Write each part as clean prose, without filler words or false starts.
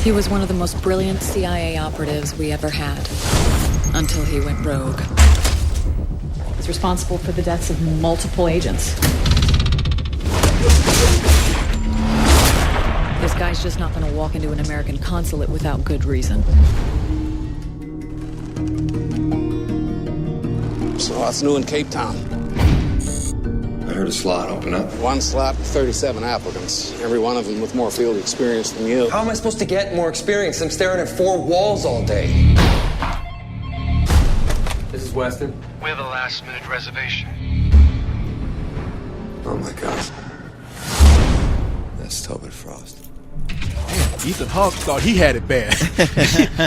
He was one of the most brilliant CIA operatives we ever had, until he went rogue. He's responsible for the deaths of multiple agents. This guy's just not gonna walk into an American consulate without good reason. So what's new in Cape Town? I heard a slot open up. One slot, 37 applicants. Every one of them with more field experience than you. How am I supposed to get more experience? I'm staring at four walls all day. This is Weston. We have a last-minute reservation. Oh my gosh. That's Tobin Frost. Ethan Hawke thought he had it bad.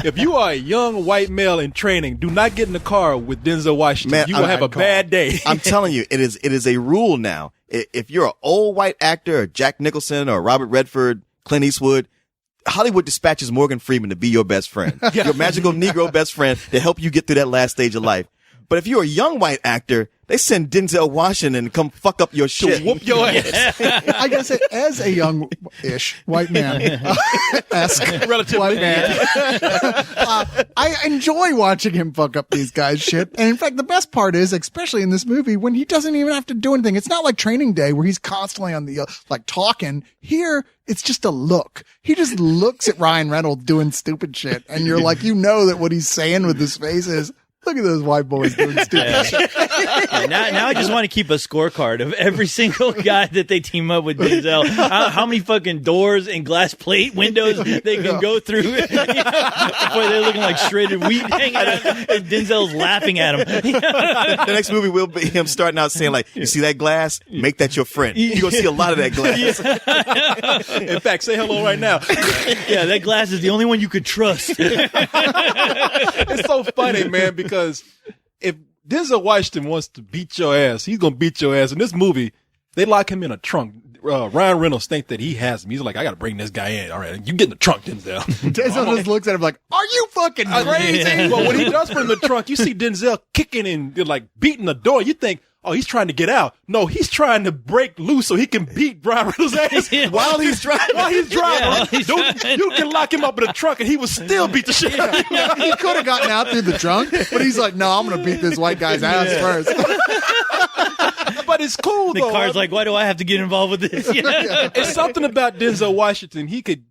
If you are a young white male in training, do not get in the car with Denzel Washington. Man, you will have a bad day. I'm telling you, it is a rule now. If you're an old white actor, or Jack Nicholson or Robert Redford, Clint Eastwood, Hollywood dispatches Morgan Freeman to be your best friend, your magical Negro best friend to help you get through that last stage of life. But if you're a young white actor, they send Denzel Washington to come fuck up your shit. To whoop your ass. I gotta say, as a young-ish white man, Relatively. white man, I enjoy watching him fuck up these guys' shit. And in fact, the best part is, especially in this movie, when he doesn't even have to do anything. It's not like Training Day where he's constantly on the, like, talking. Here, it's just a look. He just looks at Ryan Reynolds doing stupid shit. And you're like, you know that what he's saying with his face is, look at those white boys doing stupid shit. Yeah, now I just want to keep a scorecard of every single guy that they team up with Denzel. How many fucking doors and glass plate windows they can go through before they're looking like shredded wheat hanging out and Denzel's laughing at him. The next movie will be him starting out saying like, you see that glass? Make that your friend. You're going to see a lot of that glass. In fact, say hello right now. Yeah, that glass is the only one you could trust. It's so funny, man, because if Denzel Washington wants to beat your ass, he's going to beat your ass. In this movie, they lock him in a trunk. Ryan Reynolds think that he has him. He's like, I got to bring this guy in. All right, you get in the trunk, Denzel. Denzel just looks at him like, are you fucking crazy? Well, when he does put him in the trunk, you see Denzel kicking and like beating the door. You think, oh, he's trying to get out. No, he's trying to break loose so he can beat Brian Reynolds' ass While he's driving. While he's driving. Yeah, You can lock him up in the trunk and he would still beat the shit out of you. He could have gotten out through the trunk, but he's like, no, I'm going to beat this white guy's ass first. But it's cool, The though. car's like, why do I have to get involved with this? It's something about Denzel Washington. He could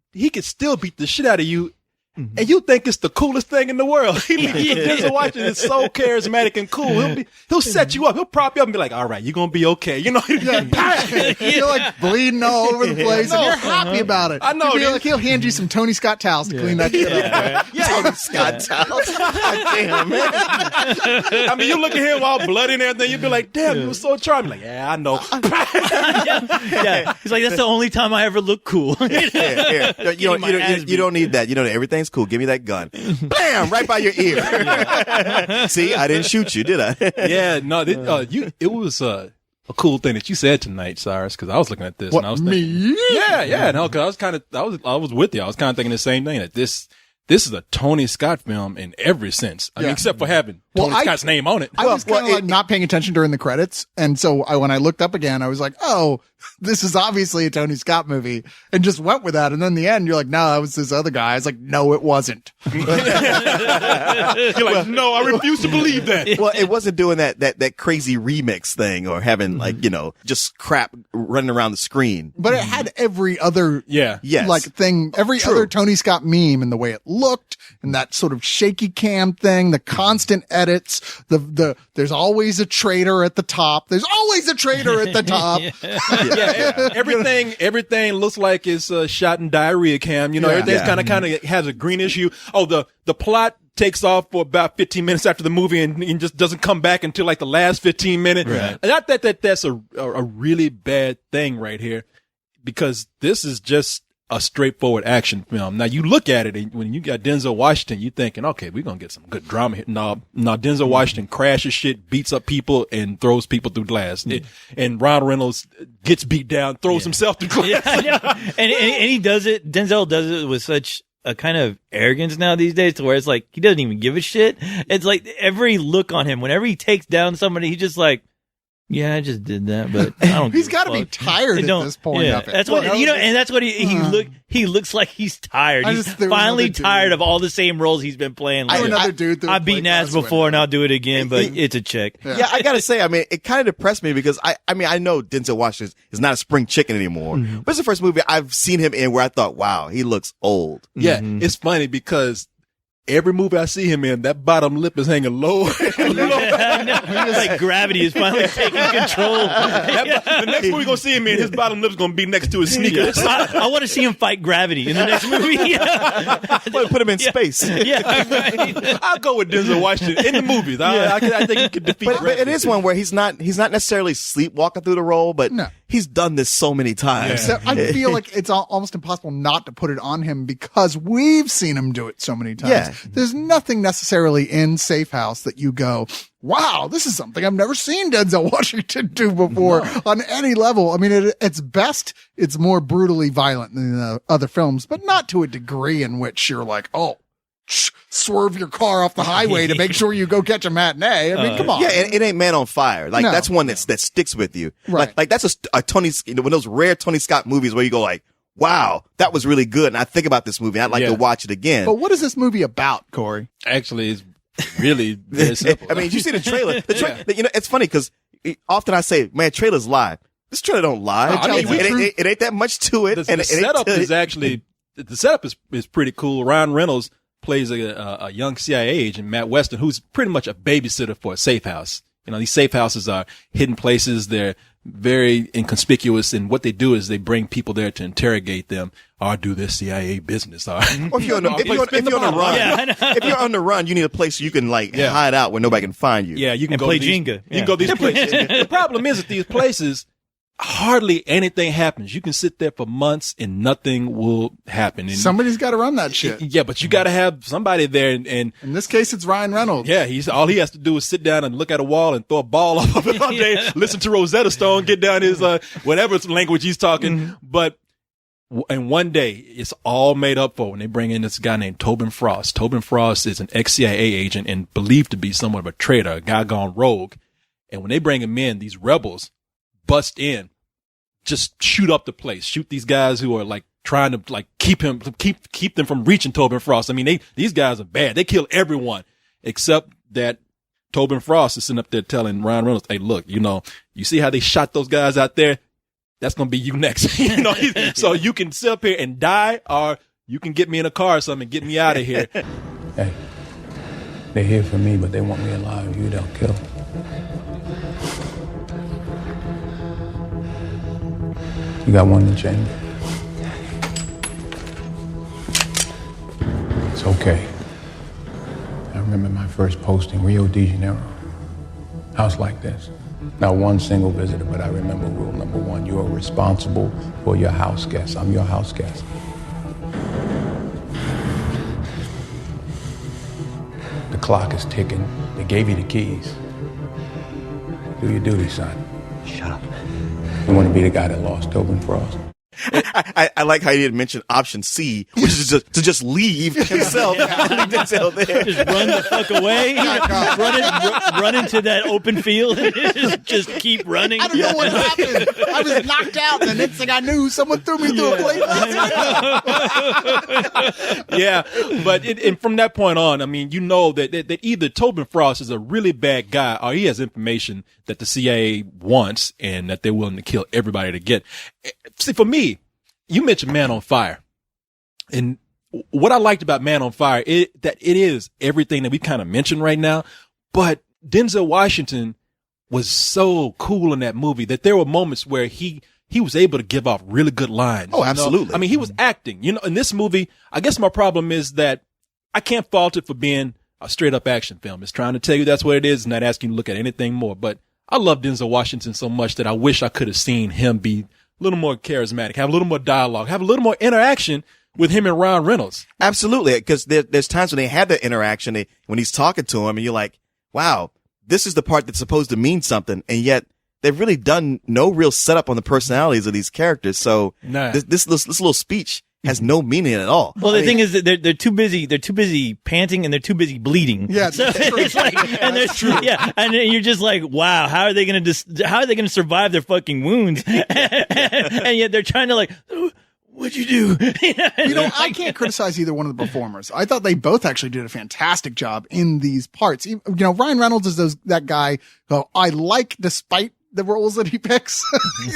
still beat the shit out of you. And you think it's the coolest thing in the world. Denzel Washington is so charismatic and cool. He'll set you up. He'll prop you up and be like, all right, you're going to be okay. You know, You're like bleeding all over the place, and you're happy about it. I know, You'll be dude. like, he'll hand you some Tony Scott towels to clean that shit up. Tony Scott towels. Damn, man. I mean, you look at him all bloody and everything. You'd be like, damn, you were so charming. Like, yeah, I know. Yeah. He's like, that's the only time I ever look cool. Here. You don't need that. You know, everything's cool. Give me that gun. Bam! Right by your ear. See, I didn't shoot you, did I? Yeah, no, it was a cool thing that you said tonight, Cyrus, because I was looking at this and I was thinking, yeah, no, because I was with you. I was kind of thinking the same thing, that this is a Tony Scott film in every sense. I mean, except for having Tony Scott's name on it. I was kind of like not paying attention during the credits, and so when I looked up again, I was like, "Oh, this is obviously a Tony Scott movie," and just went with that. And then in the end, you're like, "No, that was this other guy." I was like, "No, it wasn't." You're like, no, I refuse to believe that. Well, it wasn't doing that crazy remix thing or having like, just crap running around the screen. But it had every other Yes. thing, every other Tony Scott meme, and the way it looked, and that sort of shaky cam thing, the constant edits, the there's always a traitor at the top. There's always a traitor at the top. Everything looks like it's shot in diarrhea cam. Everything's kind of has a green issue. Oh, the plot takes off for about 15 minutes after the movie and just doesn't come back until like the last 15 minutes. Right. And I think that's a really bad thing right here, because this is just a straightforward action film. Now you look at it, and when you got Denzel Washington, you're thinking, okay, we're going to get some good drama here. No, Denzel Washington crashes shit, beats up people, and throws people through glass. And Ryan Reynolds gets beat down, throws himself through glass. And he does it, Denzel does it with such a kind of arrogance now these days, to where it's like, he doesn't even give a shit. It's like every look on him, whenever he takes down somebody, he's just like, Yeah, I just did that, but I don't. He's got to be tired at this point of it. That's what and that's what he looks like. He's tired. He's finally tired of all the same roles he's been playing. I've beaten ass before, and I'll do it again, but it's a check. Yeah, I gotta say, I mean, it kind of depressed me because I know Denzel Washington is not a spring chicken anymore, but it's the first movie I've seen him in where I thought, wow, he looks old. Yeah, it's funny because every movie I see him in, that bottom lip is hanging low. It's like gravity is finally taking control. The next movie we're going to see him in, his bottom lip's going to be next to his sneakers. I want to see him fight gravity in the next movie. Put him in space. I'll go with Denzel Washington in the movies. I think he could defeat gravity. But it is one where he's not necessarily sleepwalking through the role, but he's done this so many times. So I feel like it's almost impossible not to put it on him because we've seen him do it so many times. Yeah. There's nothing necessarily in Safe House that you go, wow, this is something I've never seen Denzel Washington do before on any level. I mean, at its best, it's more brutally violent than the other films, but not to a degree in which you're like, oh, swerve your car off the highway to make sure you go catch a matinee. I mean, come on. Yeah, and it ain't Man on Fire. Like, that's one that sticks with you. Right. Like that's a Tony, one of those rare Tony Scott movies where you go like, wow, that was really good. And I think about this movie. I'd like to watch it again. But what is this movie about, Corey? Actually, it's really very simple. I mean, you see the trailer. You know, it's funny because often I say, man, trailers lie. This trailer don't lie. It ain't that much to it. The setup is actually, the setup is pretty cool. Ryan Reynolds plays a young CIA agent, Matt Weston, who's pretty much a babysitter for a safe house. You know, these safe houses are hidden places. They're very inconspicuous, and what they do is they bring people there to interrogate them or do their CIA business. Or if you're on the run, you need a place you can hide out where nobody can find you. Yeah, you can and go play to these, Jenga. You can go to these places. The problem is at these places, hardly anything happens. You can sit there for months and nothing will happen. And somebody's got to run that shit. Yeah, but you got to have somebody there. And in this case, it's Ryan Reynolds. Yeah, all he has to do is sit down and look at a wall and throw a ball off of it all day. Listen to Rosetta Stone, get down his whatever language he's talking. But and one day, it's all made up for when they bring in this guy named Tobin Frost. Tobin Frost is an ex-CIA agent and believed to be somewhat of a traitor, a guy gone rogue. And when they bring him in, these rebels bust in, just shoot up the place, shoot these guys who are like trying to like keep them from reaching Tobin Frost. I mean, these guys are bad. They kill everyone except that Tobin Frost is sitting up there telling Ryan Reynolds, hey, look, you see how they shot those guys out there? That's going to be you next. So you can sit up here and die, or you can get me in a car or something and get me out of here. Hey, they're here for me, but they want me alive. You they'll kill. You got one in the chamber? It's okay. I remember my first posting, Rio de Janeiro. House like this. Not one single visitor, but I remember rule number one. You are responsible for your house guests. I'm your house guest. The clock is ticking. They gave you the keys. Do your duty, son. Shut up. You want to be the guy that lost Tobin Frost. I like how he didn't mention option C, which is to just leave himself. Leave Denzel there. Just run the fuck away. Run into that open field and just keep running. I don't know what happened. I was knocked out, and the next thing I knew, someone threw me through a plate. Yeah, but and from that point on, I mean, that either Tobin Frost is a really bad guy or he has information that the CIA wants and that they're willing to kill everybody to get. See, for me, you mentioned Man on Fire. And what I liked about Man on Fire is that it is everything that we kind of mentioned right now. But Denzel Washington was so cool in that movie that there were moments where he was able to give off really good lines. Oh, absolutely. I mean, he was acting. In this movie, I guess my problem is that I can't fault it for being a straight up action film. It's trying to tell you that's what it is and not asking you to look at anything more. But I love Denzel Washington so much that I wish I could have seen him be a little more charismatic, have a little more dialogue, have a little more interaction with him and Ryan Reynolds. Absolutely. Because there's times when they had that interaction, when he's talking to him and you're like, wow, this is the part that's supposed to mean something. And yet they've really done no real setup on the personalities of these characters. So this little speech has no meaning at all. Well, the thing is that they're too busy. They're too busy panting and they're too busy bleeding. Yeah, so that's true. it's like, and That's true. Yeah, and then you're just like, wow, how are they going to survive their fucking wounds? And yet they're trying to like, what'd you do? I can't criticize either one of the performers. I thought they both actually did a fantastic job in these parts. Ryan Reynolds is that guy who I like despite the roles that he picks. He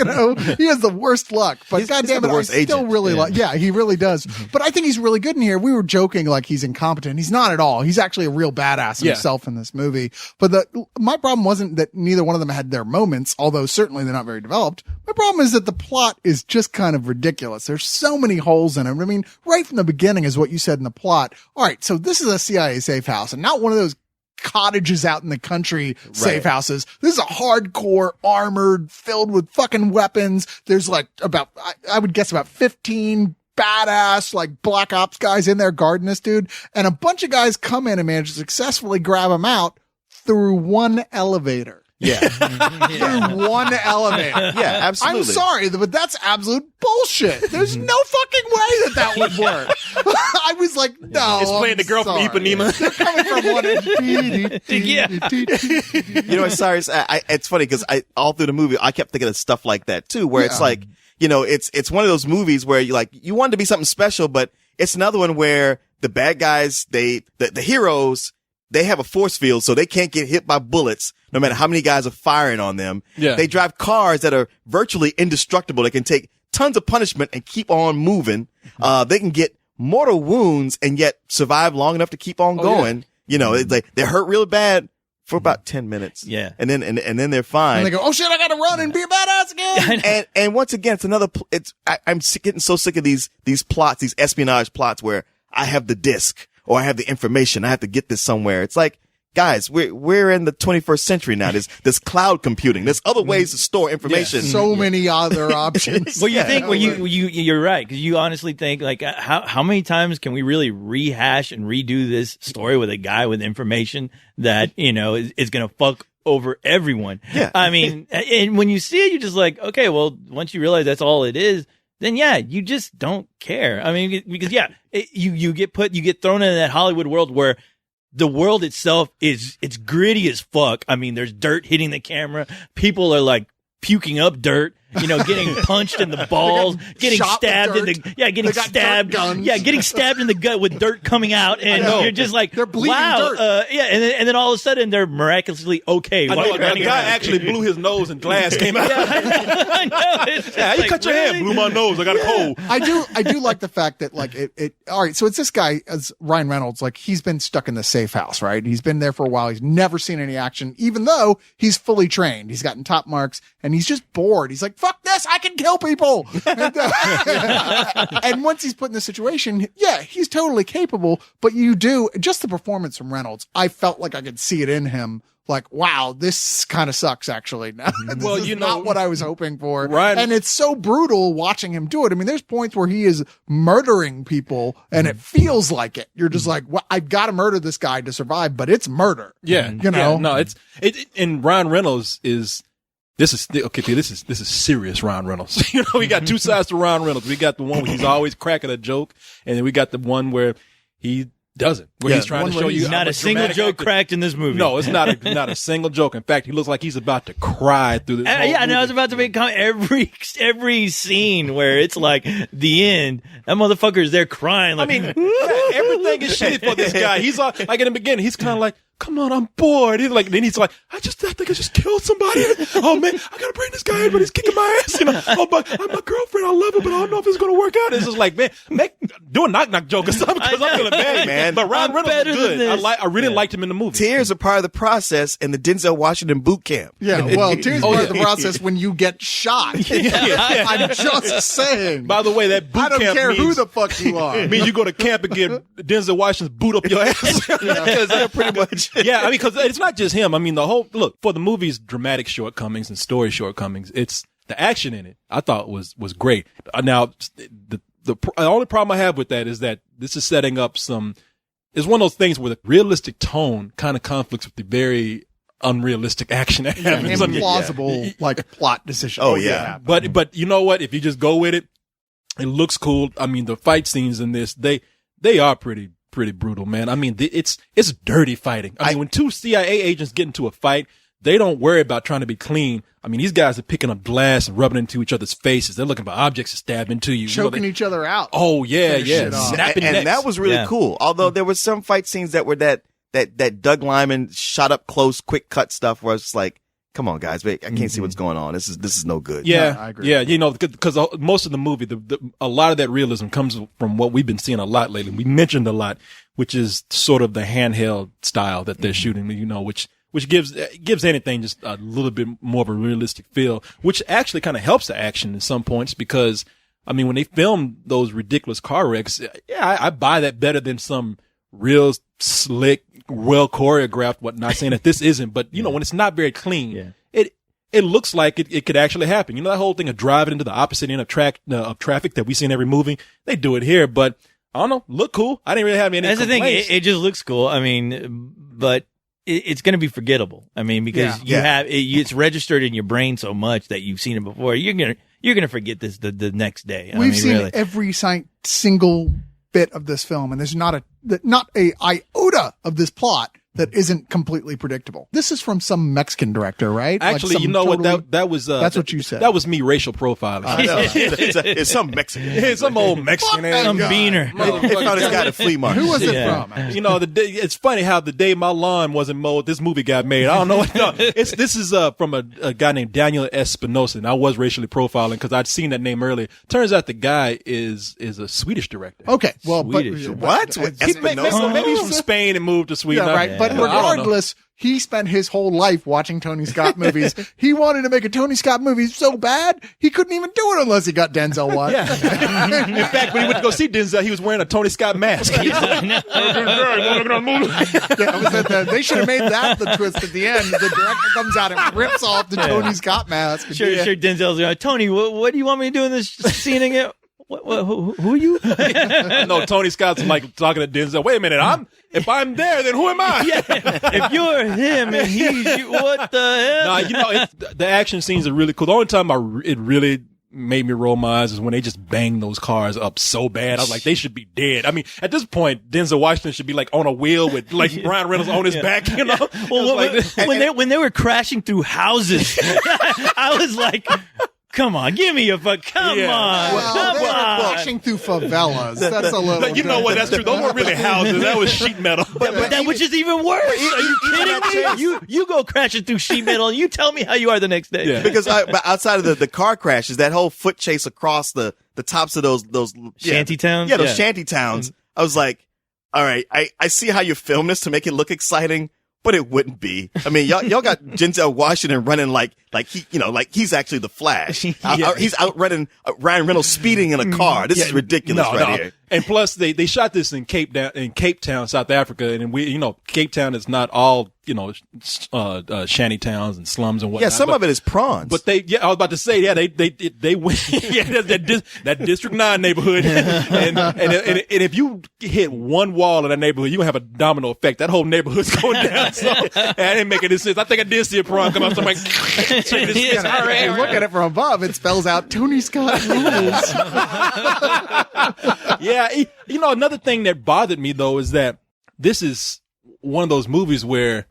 has the worst luck, but goddamn it, I still really like. Yeah, he really does. But I think he's really good in here. We were joking like he's incompetent. He's not at all. He's actually a real badass himself in this movie. But my problem wasn't that neither one of them had their moments, although certainly they're not very developed. My problem is that the plot is just kind of ridiculous. There's so many holes in it. I mean, right from the beginning is what you said in the plot. All right, so this is a CIA safe house and not one of those cottages out in the country safe houses. This is a hardcore armored, filled with fucking weapons. There's like I would guess about 15 badass like black ops guys in there guarding this dude, and a bunch of guys come in and manage to successfully grab him out through one elevator. Yeah. Through one elevator. Yeah, absolutely. I'm sorry, but that's absolute bullshit. There's no fucking way that would work. I was like, no. It's playing the girl from Ipanema. They're coming from one. Cyrus, it's funny because all through the movie, I kept thinking of stuff like that too, where it's like, it's one of those movies where you want it to be something special, but it's another one where the bad guys, the heroes, they have a force field, so they can't get hit by bullets no matter how many guys are firing on them. Yeah. They drive cars that are virtually indestructible. They can take tons of punishment and keep on moving. They can get mortal wounds and yet survive long enough to keep on going. Yeah. They're hurt real bad for about 10 minutes. Yeah. And then they're fine. And they go, oh shit, I gotta run and be a badass again. and once again, it's another, I'm getting so sick of these plots, these espionage plots where I have the disc or I have the information. I have to get this somewhere. It's like, guys, we're in the 21st century now. There's cloud computing. There's other ways to store information. So many other options. Well, you're right. Cause you honestly think like, how many times can we really rehash and redo this story with a guy with information that, is going to fuck over everyone? Yeah. I mean, and when you see it, you're just like, okay, well, once you realize that's all it is, then you just don't care. I mean, because you get thrown into that Hollywood world where the world itself it's gritty as fuck. I mean, there's dirt hitting the camera. People are like puking up dirt, getting punched in the balls, getting stabbed in getting stabbed in the gut with dirt coming out, and you're just like, they're bleeding wow, dirt. and then all of a sudden they're miraculously okay. I know, the guy actually blew his nose and glass came out. I know. You cut your hand, blew my nose. I got a cold. I do like the fact that like it. All right, so it's this guy as Ryan Reynolds. Like he's been stuck in the safe house, right? He's been there for a while. He's never seen any action, even though he's fully trained. He's gotten top marks, and he's just bored. He's like, fuck this, I can kill people. And once he's put in the situation, he's totally capable. But just the performance from Reynolds, I felt like I could see it in him. Like, wow, this kind of sucks, actually. This is not what I was hoping for. Right. And it's so brutal watching him do it. I mean, there's points where he is murdering people and it feels like it. You're just like, well, I've got to murder this guy to survive, but it's murder. Yeah. No, and Ryan Reynolds this is serious Ryan Reynolds. We got two sides to Ryan Reynolds. We got the one where he's always cracking a joke, and then we got the one where he doesn't. He's trying to show you not a single joke cracked in this movie. No, it's not a single joke. In fact, he looks like he's about to cry through this. I know. I was about to become every scene where it's like the end. That motherfucker is there crying. Like, everything is shitty for this guy. He's like in the beginning, he's kind of like, come on, I'm bored. He's like, I think I just killed somebody. Oh man, I gotta bring this guy in, but he's kicking my ass. Oh, but I'm my girlfriend. I love her, but I don't know if it's gonna work out. It's just like, man, do a knock joke or something because I'm feeling bad, man. But Ryan Reynolds is good. I really liked him in the movie. Tears are part of the process in the Denzel Washington boot camp. Yeah, well, tears are part of the process when you get shot. I'm just saying. By the way, that boot camp I don't care who the fuck you are. It means you go to camp and get Denzel Washington's boot up your ass. Because pretty much. Yeah, I mean, because it's not just him. I mean, look, for the movie's dramatic shortcomings and story shortcomings, it's the action in it I thought was great. Now, the only problem I have with that is that this is setting up it's one of those things where the realistic tone kind of conflicts with the very unrealistic action that happens. Implausible, like plot decision. Oh, yeah. But you know what? If you just go with it, It looks cool. I mean, the fight scenes in this, they are pretty brutal, man. I mean, it's dirty fighting. I mean, when two CIA agents get into a fight, they don't worry about trying to be clean. I mean, these guys are picking up glass and rubbing it into each other's faces. They're looking for objects to stab into you. Choking each other out. Oh, yeah. Snapping and that was really cool. Although there were some fight scenes that were that Doug Liman shot up close, quick cut stuff where it's like, come on, guys, I can't see what's going on. This is no good. Yeah, no, I agree. Yeah, you know, because most of the movie, a lot of that realism comes from what we've been seeing a lot lately. We mentioned a lot, which is sort of the handheld style that they're shooting, you know, which gives anything just a little bit more of a realistic feel, which actually kind of helps the action in some points because, I mean, when they film those ridiculous car wrecks, yeah, I buy that better than some real slick, well choreographed, not saying that this isn't, but you know, when it's not very clean, it looks like it could actually happen. You know, that whole thing of driving into the opposite end of traffic that we see in every movie, they do it here, but I don't know, look cool. I didn't really have any That's complaints. the thing. It just looks cool. I mean, but it's going to be forgettable. I mean, because it's registered in your brain so much that you've seen it before. You're gonna forget this the next day. We've seen every single bit of this film, and there's not a iota of this plot that isn't completely predictable. This is from some Mexican director, right? Actually, you know what? That was that's what you said. That was me racial profiling. It's some Mexican. It's some old Mexican. Some beaner. They found this guy at a flea market. Who was it from? You know, it's funny how the day my lawn wasn't mowed, this movie got made. I don't know. No, this is from a guy named Daniel Espinosa, and I was racially profiling because I'd seen that name earlier. Turns out the guy is a Swedish director. Okay, well, Swedish. What? Maybe he's from Spain and moved to Sweden. Yeah, right. But regardless, he spent his whole life watching Tony Scott movies. He wanted to make a Tony Scott movie so bad, he couldn't even do it unless he got Denzel Washington. In fact, when he went to go see Denzel, he was wearing a Tony Scott mask. They should have made that the twist at the end. The director comes out and rips off the Tony Scott mask. Sure, Denzel's like, Tony, what do you want me to do in this scene again? Who are you? No, Tony Scott's like talking to Denzel. Wait a minute, if I'm there, then who am I? If you're him and he's you, what the hell? Nah, you know, the action scenes are really cool. The only time it really made me roll my eyes is when they just bang those cars up so bad. I was like, they should be dead. I mean, at this point, Denzel Washington should be like on a wheel with like Ryan Reynolds on his back, you know? Well, when they were crashing through houses, I was like, come on, give me a fuck. Come on. Well, they were crashing through favelas. That's a little. You know what? That's true. Those weren't really houses. That was sheet metal. But that which is even worse. Are you kidding me? You go crashing through sheet metal and you tell me how you are the next day. Yeah. Because outside of the car crashes, that whole foot chase across the tops of those shanty towns. Yeah, those shanty towns. I was like, all right, I see how you film this to make it look exciting. But it wouldn't be. I mean, y'all got Denzel Washington running like he's actually the Flash. He's outrunning Ryan Reynolds speeding in a car. This is ridiculous here. And plus, they shot this in Cape Town, South Africa, and Cape Town is not all shanty towns and slums and whatnot. Yeah, some of it is prawns. But I was about to say, they went that District 9 neighborhood, and if you hit one wall in that neighborhood, you gonna have a domino effect. That whole neighborhood's going down. So I didn't make any sense. I think I did see a prawn come out. So I'm like, hey, look at it from above. It spells out Tony Scott rules. Yeah, another thing that bothered me though is that this is one of those movies where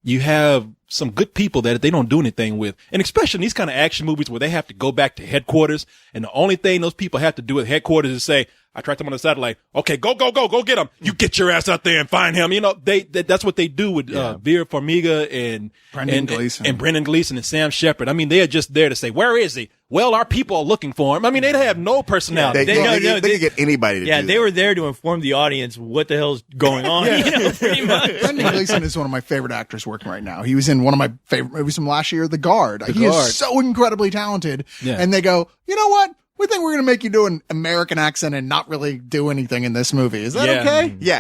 you have some good people that they don't do anything with. And especially in these kind of action movies where they have to go back to headquarters and the only thing those people have to do at headquarters is say, I tracked him on the satellite. Okay, go get him. You get your ass out there and find him. You know, that's what they do with Vera Farmiga and Brendan Gleeson and Sam Shepard. I mean, they are just there to say, where is he? Well, our people are looking for him. I mean, they have no personality. They could get anybody to do that. They were there to inform the audience what the hell's going on. Pretty much. Brendan Gleeson is one of my favorite actors working right now. He was in one of my favorite movies from last year, The Guard. He is so incredibly talented. Yeah. And they go, you know what? We think we're going to make you do an American accent and not really do anything in this movie. Is that okay? Yeah,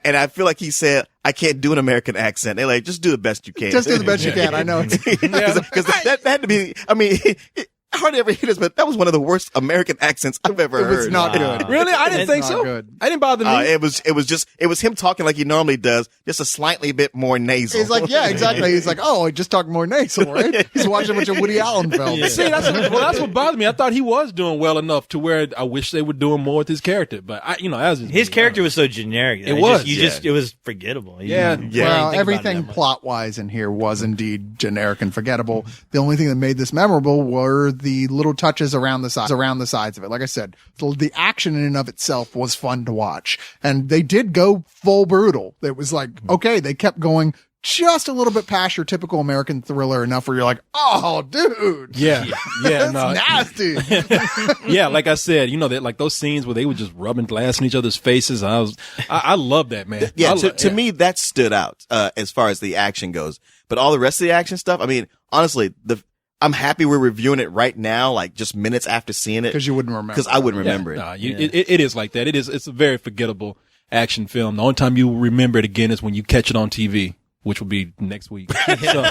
and I feel like he said, I can't do an American accent. They're like, just do the best you can. Just do the best you can. I know. Because that had to be, I mean, I hardly ever hear this, but that was one of the worst American accents I've ever heard. It was not good. Really? I didn't think so. Good. I didn't bother me. It was him talking like he normally does, just a slightly bit more nasal. He's like, yeah, exactly. He's like, oh, I just talked more nasal, right? He's watching a bunch of Woody Allen films. See, that's what bothered me. I thought he was doing well enough to where I wish they were doing more with his character. But his character was so generic. It was. It was forgettable. Well, everything plot wise in here was indeed generic and forgettable. The only thing that made this memorable were the little touches around the sides of it. Like I said, the action in and of itself was fun to watch, and they did go full brutal. It was like, okay, they kept going just a little bit past your typical American thriller enough where you're like, oh, dude. Yeah. That's nasty. Yeah. Like I said, that like those scenes where they were just rubbing glass in each other's faces. I love that, man. Yeah. To me, that stood out, as far as the action goes, but all the rest of the action stuff, I mean, honestly, I'm happy we're reviewing it right now, like just minutes after seeing it. Because you wouldn't remember. Because I wouldn't remember it. It is like that. It's a very forgettable action film. The only time you remember it again is when you catch it on TV, which will be next week. No,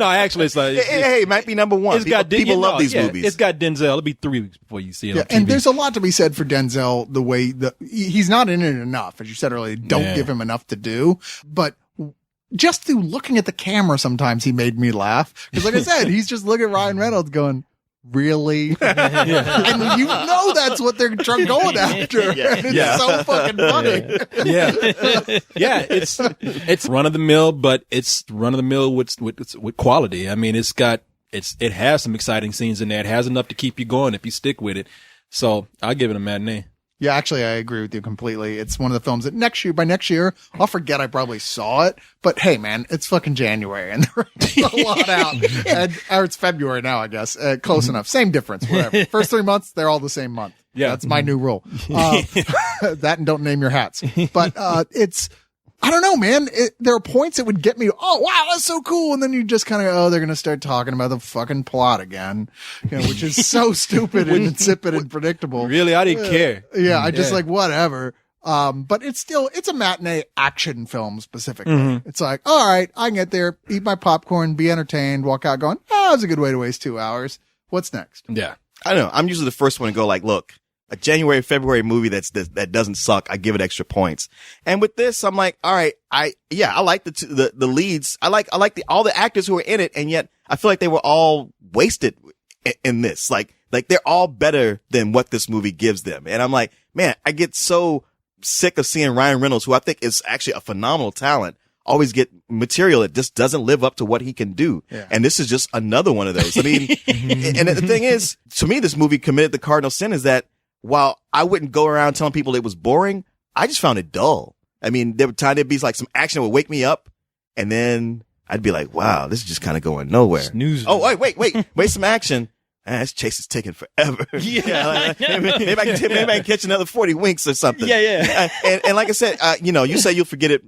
actually, it's like it might be number one. People love these movies. It's got Denzel. It'll be 3 weeks before you see it on TV. And there's a lot to be said for Denzel. The way he's not in it enough, as you said earlier. Don't give him enough to do, but. Just through looking at the camera, sometimes he made me laugh. Because like I said, he's just looking at Ryan Reynolds going, really? And you know that's what they're going after. And it's so fucking funny. Yeah. It's run of the mill, but it's run of the mill with quality. I mean, it has some exciting scenes in there. It has enough to keep you going if you stick with it. So I'll give it a matinee. Yeah, actually, I agree with you completely. It's one of the films that by next year, I'll forget I probably saw it. But hey, man, it's fucking January and there's a lot out. Or it's February now, I guess. Close enough. Same difference, whatever. First 3 months, they're all the same month. Yeah. That's my new rule. That and don't name your hats. But I don't know, man. There are points that would get me, oh, wow, that's so cool. And then you just kind of, they're going to start talking about the fucking plot again, which is so stupid and insipid and predictable. Really? I didn't care. Yeah. I just like, whatever. But it's a matinee action film specifically. Mm-hmm. It's like, all right, I can get there, eat my popcorn, be entertained, walk out going, it's a good way to waste 2 hours. What's next? Yeah. I don't know. I'm usually the first one to go like, look, a January, February movie that doesn't suck, I give it extra points. And with this, I'm like, all right, I like the leads. I like all the actors who are in it, and yet I feel like they were all wasted in this. Like they're all better than what this movie gives them. And I'm like, man, I get so sick of seeing Ryan Reynolds, who I think is actually a phenomenal talent, always get material that just doesn't live up to what he can do. Yeah. And this is just another one of those. I mean, and the thing is, to me, this movie committed the cardinal sin is that while I wouldn't go around telling people it was boring, I just found it dull. I mean, there would there'd be like some action that would wake me up, and then I'd be like, wow, this is just kind of going nowhere. Snooze. Oh, wait, some action. This chase is taking forever. Yeah. Maybe I can catch another 40 winks or something. Yeah. And like I said, you say you'll forget it,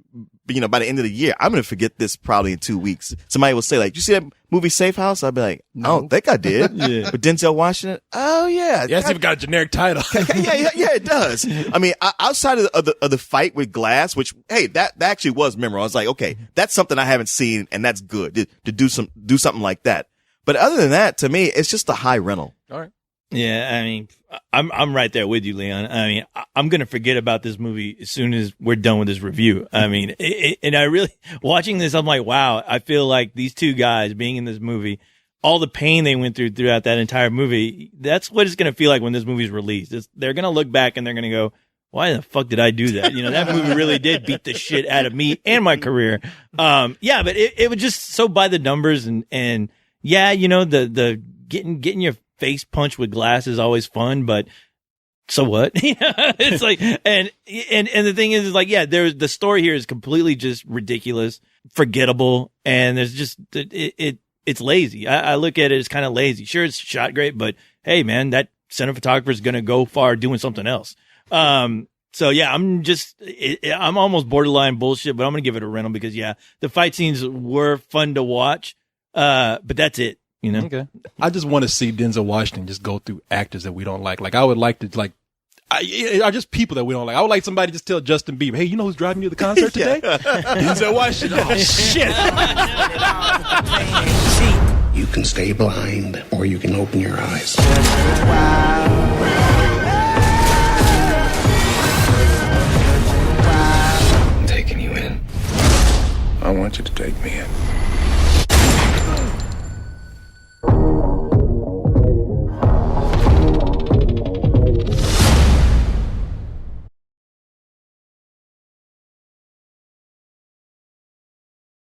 by the end of the year. I'm going to forget this probably in 2 weeks. Somebody will say like, you see that movie Safe House? I'll be like, no. I don't think I did. Yeah. With Denzel Washington? Oh yeah. Yeah, it's even got a generic title. Yeah, it does. I mean, outside of the fight with Glass, which, hey, that actually was memorable. I was like, okay, that's something I haven't seen, and that's good to do something like that. But other than that, to me, it's just a high rental. All right. Yeah, I mean, I'm right there with you, Leon. I mean, I'm gonna forget about this movie as soon as we're done with this review. I mean, and I really watching this, I'm like, wow. I feel like these two guys being in this movie, all the pain they went throughout that entire movie. That's what it's gonna feel like when this movie's released. They're gonna look back and they're gonna go, why the fuck did I do that? That movie really did beat the shit out of me and my career. Yeah, but it was just so by the numbers and. Yeah, the getting your face punched with glass is always fun, but so what? It's like, and the thing is like, yeah, the story here is completely just ridiculous, forgettable, and there's just it's lazy. I look at it as kind of lazy. Sure, it's shot great, but hey, man, that cinematographer is gonna go far doing something else. So yeah, I'm almost borderline bullshit, but I'm gonna give it a rental because yeah, the fight scenes were fun to watch. But that's it, Okay. I just want to see Denzel Washington just go through actors that we don't like. Like I would like to are just people that we don't like. I would like somebody to just tell Justin Bieber, hey, you know who's driving you to the concert today? Denzel Washington. Oh shit. See, You can stay blind, or you can open your eyes. I'm taking you in. I want you to take me in.